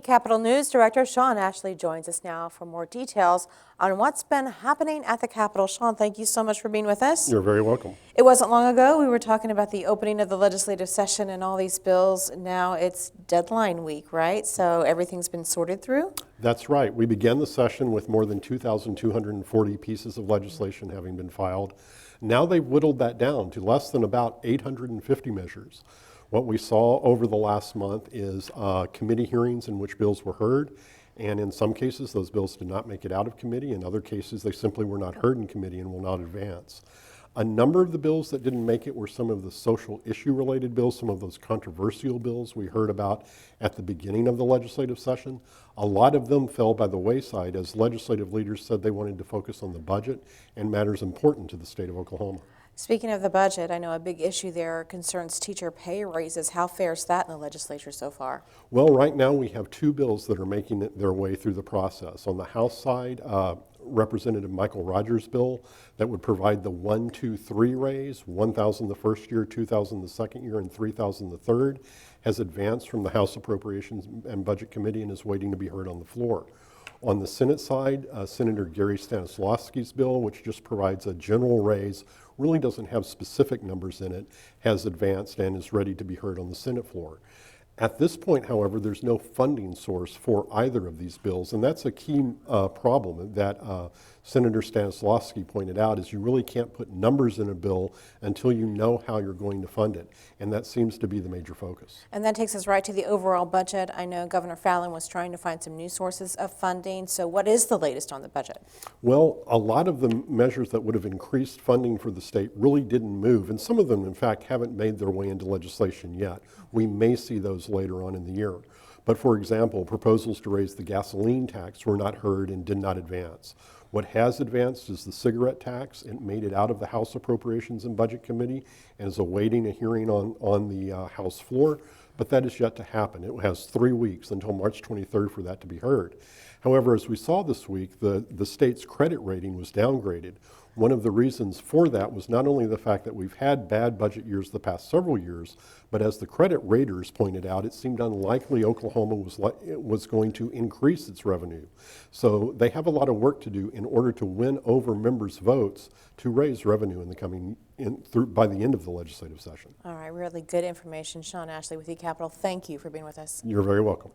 eCapitol News Director Sean Ashley joins us now for more details on what's been happening at the Capitol. Sean, thank you so much for being with us. You're very welcome. It wasn't long ago we were talking about the opening of the legislative session and all these bills. Now it's deadline week, right? So everything's been sorted through? That's right. We began the session with more than 2,240 pieces of legislation having been filed. Now they've whittled that down to less than about 850 measures. What we saw over the last month is committee hearings in which bills were heard, and in some cases those bills did not make it out of committee. In other cases they simply were not heard in committee and will not advance. A number of the bills that didn't make it were some of the social issue related bills, some of those controversial bills we heard about at the beginning of the legislative session. A lot of them fell by the wayside as legislative leaders said they wanted to focus on the budget and matters important to the state of Oklahoma. Speaking of the budget, I know a big issue there concerns teacher pay raises. How fares that in the legislature so far? Well, right now we have two bills that are making their way through the process. On the House side, Representative Michael Rogers' bill that would provide the 1, 2, 3 raise, 1,000 the first year, 2,000 the second year, and 3,000 the third, has advanced from the House Appropriations and Budget Committee and is waiting to be heard on the floor. On the Senate side, Senator Gary Stanislawski's bill, which just provides a general raise, really doesn't have specific numbers in it, has advanced and is ready to be heard on the Senate floor. At this point, however, there's no funding source for either of these bills, and that's a key problem that Senator Stanislawski pointed out, is you really can't put numbers in a bill until you know how you're going to fund it, and that seems to be the major focus. And that takes us right to the overall budget. I know Governor Fallin was trying to find some new sources of funding, so what is the latest on the budget? Well, a lot of the measures that would have increased funding for the state really didn't move, and some of them, in fact, haven't made their way into legislation yet. We may see those later on in the year. But for example, proposals to raise the gasoline tax were not heard and did not advance. What has advanced is the cigarette tax. It made it out of the House Appropriations and Budget Committee and is awaiting a hearing on the House floor, but that is yet to happen. It has 3 weeks until March 23rd for that to be heard. However, as we saw this week, the state's credit rating was downgraded. One of the reasons for that was not only the fact that we've had bad budget years the past several years, but as the credit raters pointed out, it seemed unlikely Oklahoma was going to increase its revenue. So they have a lot of work to do in order to win over members' votes to raise revenue in the by the end of the legislative session. All right, really good information. Sean Ashley with eCapitol, thank you for being with us. You're very welcome.